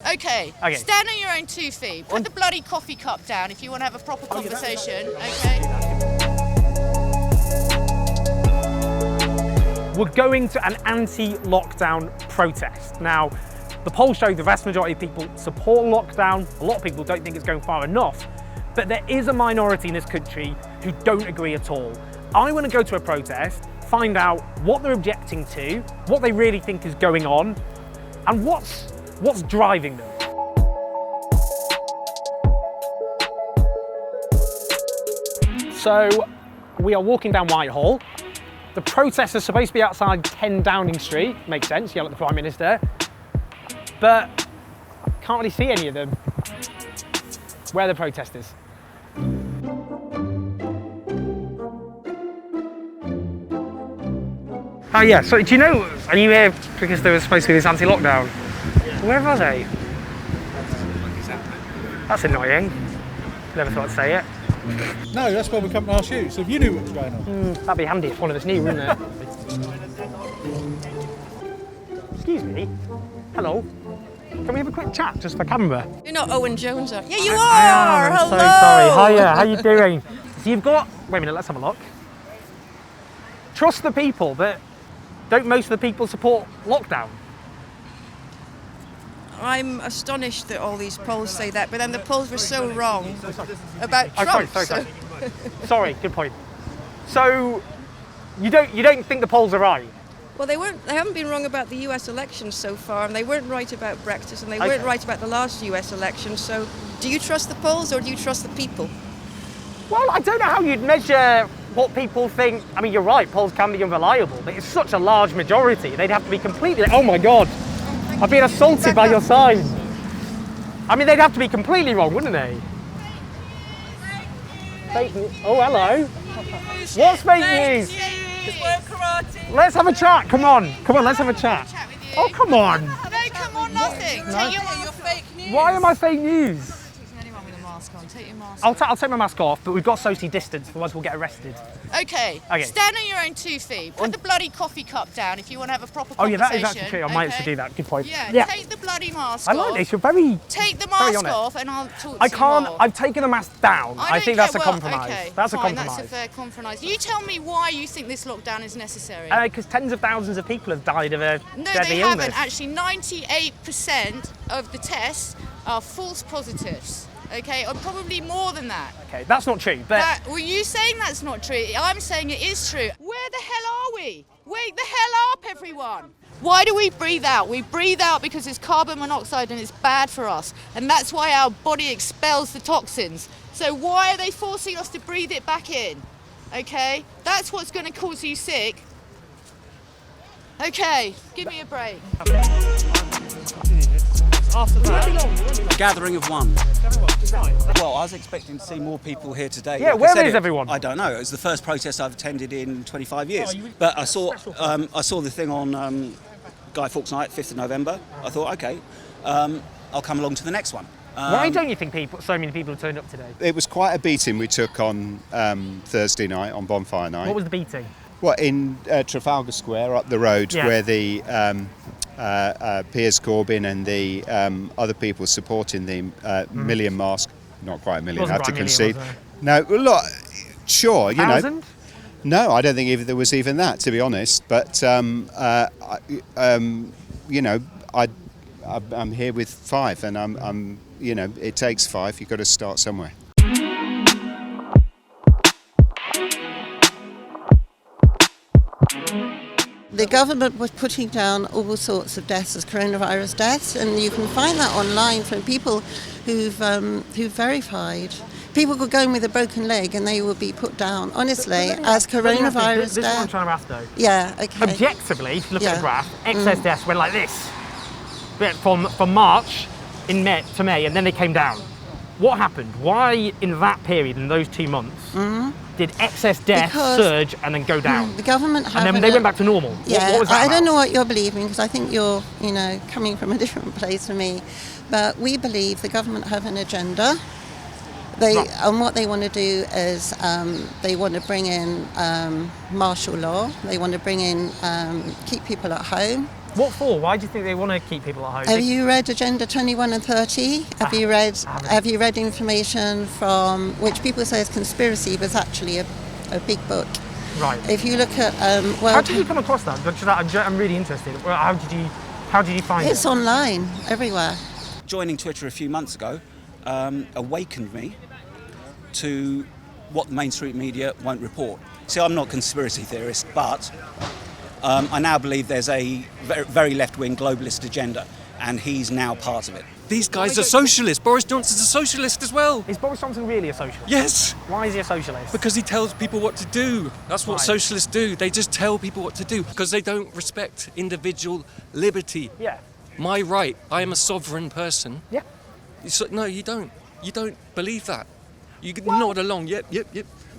Okay, stand on your own 2 feet. Put the bloody coffee cup down if you want to have a proper conversation, okay? We're going to an anti-lockdown protest. Now, the polls show the vast majority of people support lockdown. A lot of people don't think it's going far enough, but there is a minority in this country who don't agree at all. I want to go to a protest, find out what they're objecting to, what they really think is going on, and what's driving them. So we are walking down Whitehall. The protest is supposed to be outside 10 Downing Street. Makes sense, yell at the Prime Minister. But can't really see any of them. Where are the protesters? Oh yeah, so do you know, are you here because there was supposed to be this anti-lockdown? Yeah. Where are they? That's annoying. Never thought I'd say it. No, that's why we come to ask you, so if you knew what was going on. That'd be handy if one of us knew, wouldn't it? Excuse me. Hello. Can we have a quick chat just for camera? You're not Owen Jones, are you? Yeah, you are! I'm Hello! so sorry. Hiya, how you doing? So you've got... Wait a minute, let's have a look. Trust the people, but don't most of the people support lockdown? I'm astonished that all these polls say that, but then the polls were so wrong about Trump. Sorry, good point. So you don't think the polls are right? Well, they haven't been wrong about the US elections so far, and they weren't right about Brexit, and they weren't right about the last US election. So do you trust the polls or do you trust the people? Well, I don't know how you'd measure what people think. I mean, you're right, polls can be unreliable, but it's such a large majority. They'd have to be completely... Oh my God, I've been assaulted by your sign. I mean, they'd have to be completely wrong, wouldn't they? Fake news. Oh, hello. What's fake news? Let's have a chat. Come on, let's have a chat. Oh, come on. No, come on, nothing. Take your fake news. Why am I fake news? Anyone with a mask on, take your mask I'll take my mask off, but we've got socially distanced, otherwise we'll get arrested. Okay, stand on your own 2 feet. Put the bloody coffee cup down if you want to have a proper conversation. Oh yeah, that is actually true. I might actually do that. Good point. Yeah, take the bloody mask off. I like this. You're very... Take the mask off and I'll talk to you I can't... more. I've taken the mask down. I think that's a compromise. Okay, that's fine, a compromise. That's a fair compromise. You tell me why you think this lockdown is necessary. Because tens of thousands of people have died of a No, deadly they illness. haven't. Actually, 98% of the tests are false positives. Okay, or probably more than that. Okay, that's not true, but... Were you saying that's not true? I'm saying it is true. Where the hell are we? Wake the hell up, everyone. Why do we breathe out? We breathe out because it's carbon monoxide and it's bad for us. And that's why our body expels the toxins. So why are they forcing us to breathe it back in? Okay, that's what's going to cause you sick. Okay, give me a break. After that, gathering of one. Well, I was expecting to see more people here today. Yeah, where is everyone? I don't know. It was the first protest I've attended in 25 years. But I saw the thing on Guy Fawkes Night, 5th of November. I thought, okay, I'll come along to the next one. Why don't you think so many people have turned up today? It was quite a beating we took on Thursday night, on Bonfire Night. What was the beating? Well, in Trafalgar Square, up the road, where the Piers Corbyn and the other people supporting the million mask, not quite a million, I have to concede. No, look, sure, you know. No, I don't think there was even that, to be honest. But you know, I'm here with 5, and I'm you know, it takes 5. You've got to start somewhere. The government was putting down all sorts of deaths as coronavirus deaths, and you can find that online from people who've verified. People could go in with a broken leg and they would be put down, honestly, as coronavirus deaths. This is what I'm trying to ask, though. Yeah, okay. Objectively, if you look at the graph, excess deaths went like this, from March to May, and then they came down. What happened? Why, in that period, in those 2 months, did excess deaths surge and then go down? The government and then they went back to normal. Yeah, what was that I don't know what you're believing, because I think you're, you know, coming from a different place from me. But we believe the government have an agenda. And what they want to do is they want to bring in martial law. They want to bring in keep people at home. What for? Why do you think they want to keep people at home? Have you read Agenda 21 and 30? Have you read information from which people say is conspiracy, but it's actually a big book? Right. If you look at how did you come across that? I'm really interested. How did you find it? It's online everywhere. Joining Twitter a few months ago awakened me to what the mainstream media won't report. See, I'm not a conspiracy theorist, but I now believe there's a very left-wing globalist agenda, and he's now part of it. These guys are socialists. Boris Johnson's a socialist as well. Is Boris Johnson really a socialist? Yes. Why is he a socialist? Because he tells people what to do. That's what socialists do. They just tell people what to do because they don't respect individual liberty. Yeah. My right. I am a sovereign person. Yeah. No, you don't. You don't believe that. You nod along. Yep.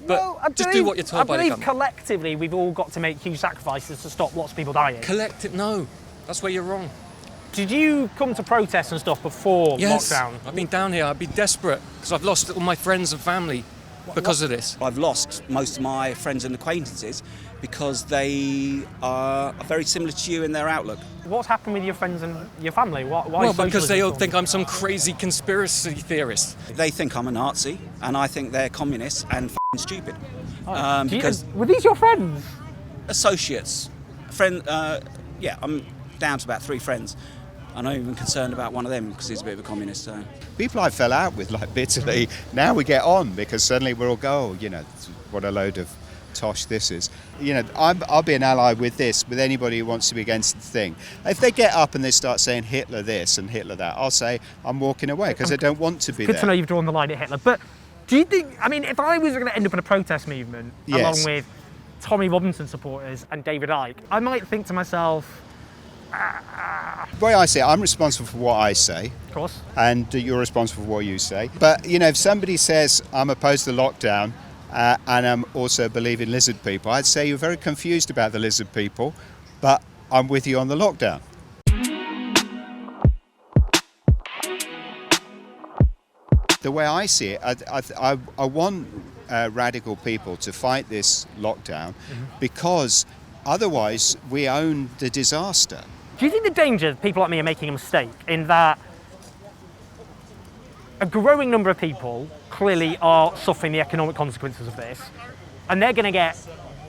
But just do what you're told by the government. Collectively we've all got to make huge sacrifices to stop lots of people dying. No. That's where you're wrong. Did you come to protests and stuff before lockdown? I've been down here. I'd be desperate because I've lost all my friends and family because of this. I've lost most of my friends and acquaintances because they are very similar to you in their outlook. What's happened with your friends and your family? Well, because they all think I'm some crazy conspiracy theorist. They think I'm a Nazi, and I think they're communists and stupid. Because were these your friends? Associates, I'm down to about 3 friends. I'm not even concerned about one of them because he's a bit of a communist. So. People I fell out with, like, bitterly, now we get on because suddenly we're all what a load of tosh this is. I'll be an ally with anybody who wants to be against the thing. If they get up and they start saying Hitler this and Hitler that, I'll say I'm walking away because I don't want to be there. Good to know you've drawn the line at Hitler. But do you think, if I was going to end up in a protest movement along with Tommy Robinson supporters and David Icke, I might think to myself, the way I say it, I'm responsible for what I say. Of course. And you're responsible for what you say. But, if somebody says I'm opposed to lockdown and I'm also believe in lizard people, I'd say you're very confused about the lizard people, but I'm with you on the lockdown. The way I see it, I want radical people to fight this lockdown because otherwise we own the disaster. Do you think the danger people like me are making a mistake in that a growing number of people clearly are suffering the economic consequences of this, and they're going to get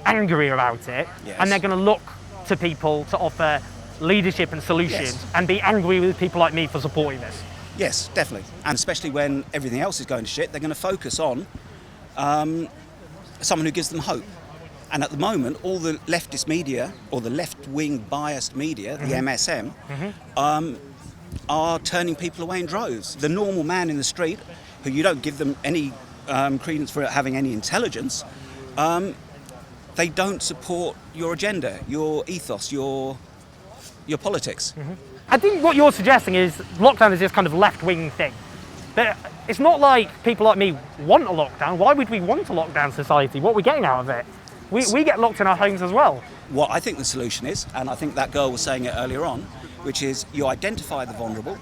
angry about it, and they're going to look to people to offer leadership and solutions and be angry with people like me for supporting this? Yes, definitely. And especially when everything else is going to shit, they're going to focus on someone who gives them hope. And at the moment, all the leftist media, or the left-wing biased media, the MSM, are turning people away in droves. The normal man in the street, who you don't give them any credence for having any intelligence, they don't support your agenda, your ethos, your politics. I think what you're suggesting is lockdown is this kind of left-wing thing. But it's not like people like me want a lockdown. Why would we want a lockdown society? What are we getting out of it? We get locked in our homes as well. What I think the solution is, and I think that girl was saying it earlier on, which is you identify the vulnerable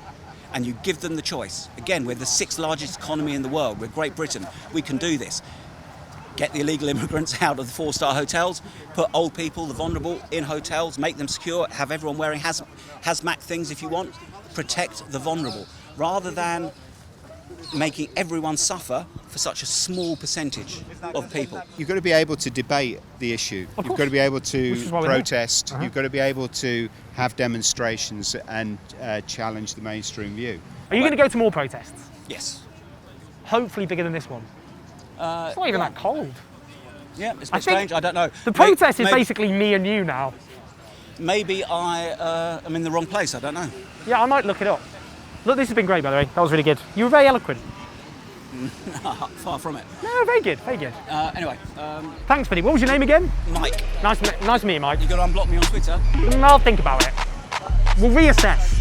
and you give them the choice. Again, we're the 6th largest economy in the world. We're Great Britain. We can do this. Get the illegal immigrants out of the 4-star hotels, put old people, the vulnerable, in hotels, make them secure, have everyone wearing hazmat things if you want. Protect the vulnerable, rather than making everyone suffer for such a small percentage of people. You've got to be able to debate the issue. You've got to be able to protest. You've got to be able to have demonstrations and challenge the mainstream view. Are you going to go to more protests? Yes. Hopefully bigger than this one. It's not even that cold. Yeah, it's a bit strange. I don't know. The protest is basically me and you now. Maybe I am in the wrong place. I don't know. Yeah, I might look it up. Look, this has been great, by the way. That was really good. You were very eloquent. Far from it. No, very good, very good. Anyway. Thanks, buddy. What was your name again? Mike. Nice to meet you, Mike. You got to unblock me on Twitter? I'll think about it. We'll reassess.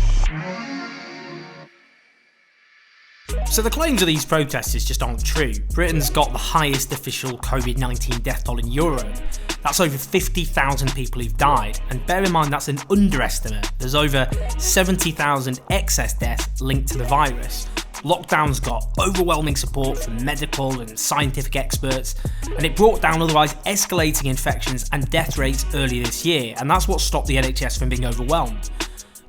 So the claims of these protesters just aren't true. Britain's got the highest official COVID-19 death toll in Europe. That's over 50,000 people who've died. And bear in mind, that's an underestimate. There's over 70,000 excess deaths linked to the virus. lockdowns got overwhelming support from medical and scientific experts, and it brought down otherwise escalating infections and death rates earlier this year, and that's what stopped the NHS from being overwhelmed.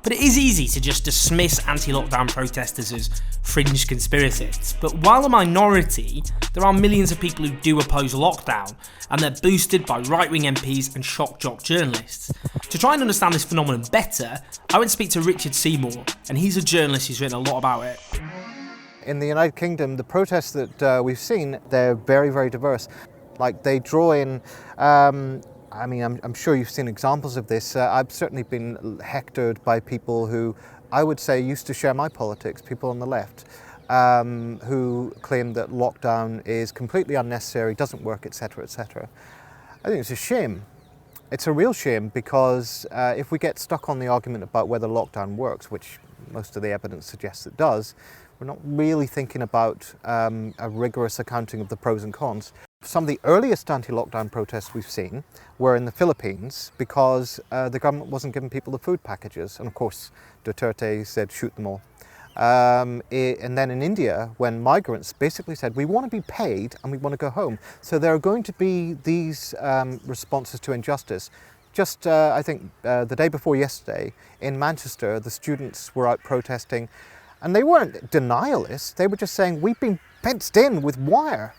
But it is easy to just dismiss anti-lockdown protesters as fringe conspiracists. But while a minority, there are millions of people who do oppose lockdown, and they're boosted by right-wing MPs and shock jock journalists. To try and understand this phenomenon better, I went to speak to Richard Seymour, and he's a journalist who's written a lot about it. In the United Kingdom, the protests that we've seen, they're very, very diverse. Like, they draw in, I'm sure you've seen examples of this. I've certainly been hectored by people who I would say used to share my politics, people on the left, who claim that lockdown is completely unnecessary, doesn't work, etc., etc. I think it's a shame. It's a real shame, because if we get stuck on the argument about whether lockdown works, which most of the evidence suggests it does, we're not really thinking about a rigorous accounting of the pros and cons. Some of the earliest anti-lockdown protests we've seen were in the Philippines because the government wasn't giving people the food packages. And of course, Duterte said, shoot them all. And then in India, when migrants basically said, we want to be paid and we want to go home. So there are going to be these responses to injustice. Just, I think, the day before yesterday, in Manchester, the students were out protesting. And they weren't denialists. They were just saying, we've been fenced in with wire.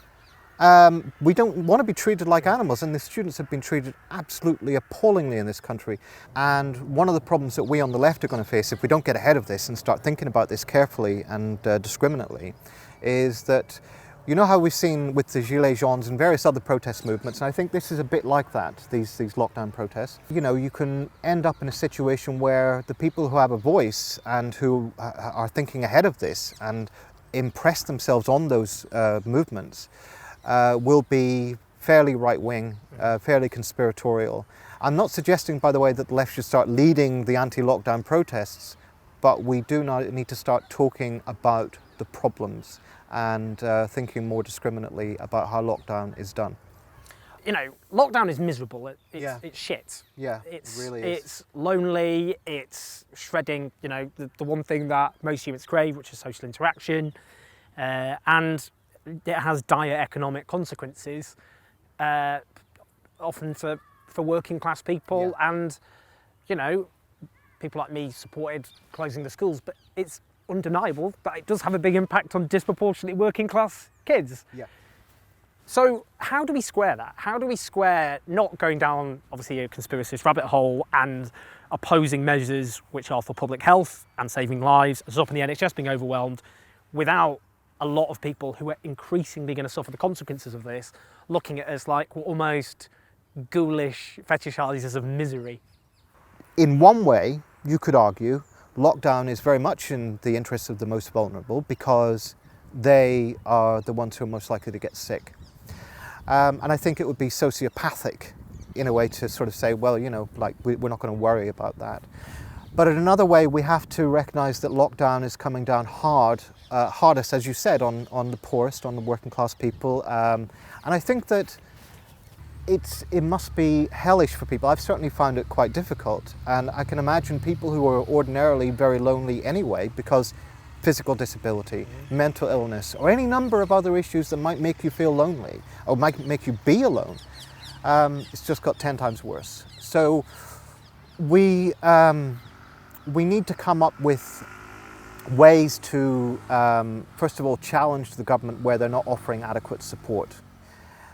We don't want to be treated like animals, and the students have been treated absolutely appallingly in this country. And one of the problems that we on the left are going to face if we don't get ahead of this and start thinking about this carefully and discriminately is that, you know how we've seen with the Gilets jaunes and various other protest movements, and I think this is a bit like that, these lockdown protests. You know, you can end up in a situation where the people who have a voice and who are thinking ahead of this and impress themselves on those movements will be fairly right-wing, fairly conspiratorial. I'm not suggesting, by the way, that the left should start leading the anti-lockdown protests, but we do need to start talking about the problems and thinking more discriminately about how lockdown is done. You know, lockdown is miserable. It's shit. Yeah, it really is. It's lonely, it's shredding, you know, the one thing that most humans crave, which is social interaction, and it has dire economic consequences, often for working class people, and, you know, people like me supported closing the schools, but it's undeniable that it does have a big impact on disproportionately working class kids. Yeah. So how do we square that? How do we square not going down, obviously, a conspiracist rabbit hole and opposing measures which are for public health and saving lives, stopping the NHS being overwhelmed, without a lot of people who are increasingly going to suffer the consequences of this looking at us like we're almost ghoulish fetishizers of misery? In one way, you could argue, lockdown is very much in the interests of the most vulnerable because they are the ones who are most likely to get sick. And I think it would be sociopathic in a way to sort of say, well, you know, like we're not going to worry about that. But in another way, we have to recognise that lockdown is coming down hardest, as you said, on the poorest, on the working class people. And I think that it must be hellish for people. I've certainly found it quite difficult. And I can imagine people who are ordinarily very lonely anyway, because physical disability, mental illness, or any number of other issues that might make you feel lonely, or might make you be alone, it's just got 10 times worse. So we need to come up with ways to, first of all, challenge the government where they're not offering adequate support.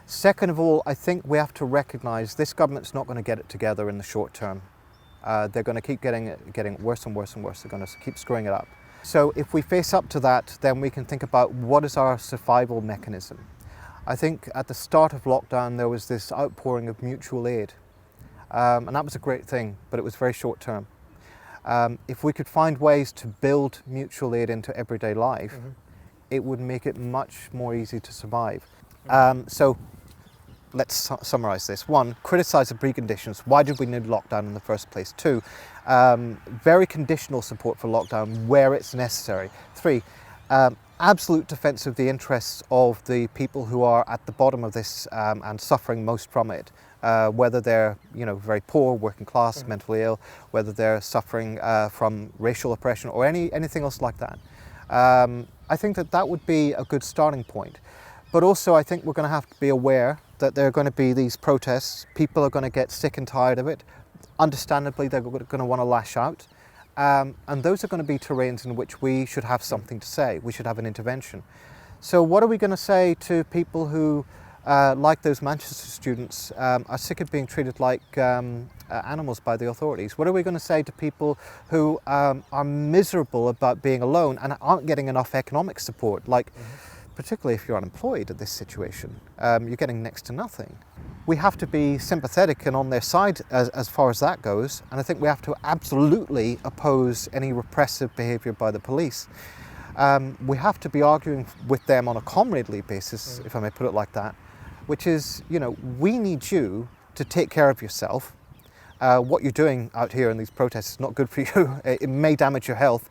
Second of all, I think we have to recognise this government's not going to get it together in the short term. They're going to keep getting it worse and worse and worse. They're going to keep screwing it up. So if we face up to that, then we can think about what is our survival mechanism. I think at the start of lockdown, there was this outpouring of mutual aid. And that was a great thing, but it was very short term. If we could find ways to build mutual aid into everyday life, it would make it much more easy to survive. So let's summarise this. 1, criticise the preconditions. Why did we need lockdown in the first place? 2, very conditional support for lockdown where it's necessary. 3, absolute defence of the interests of the people who are at the bottom of this and suffering most from it. Whether they're, you know, very poor, working class, mentally ill, whether they're suffering from racial oppression or anything else like that. I think that that would be a good starting point. But also I think we're going to have to be aware that there are going to be these protests. People are going to get sick and tired of it. Understandably, they're going to want to lash out. And those are going to be terrains in which we should have something to say. We should have an intervention. So what are we going to say to people who, like those Manchester students, are sick of being treated like animals by the authorities? What are we going to say to people who are miserable about being alone and aren't getting enough economic support? Like, particularly if you're unemployed in this situation, you're getting next to nothing. We have to be sympathetic and on their side as far as that goes, and I think we have to absolutely oppose any repressive behaviour by the police. We have to be arguing with them on a comradely basis, if I may put it like that, which is, you know, we need you to take care of yourself. What you're doing out here in these protests is not good for you. It may damage your health.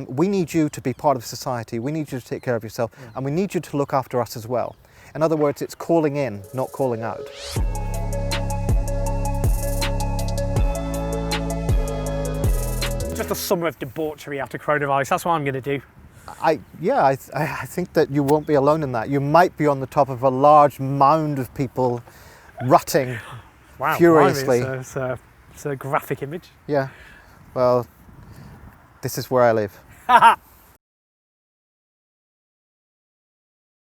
We need you to be part of society. We need you to take care of yourself, and we need you to look after us as well. In other words, it's calling in, not calling out. Just a summer of debauchery after coronavirus. That's what I'm going to do. I think that you won't be alone in that. You might be on the top of a large mound of people rutting furiously. It's a graphic image. Yeah. Well, this is where I live.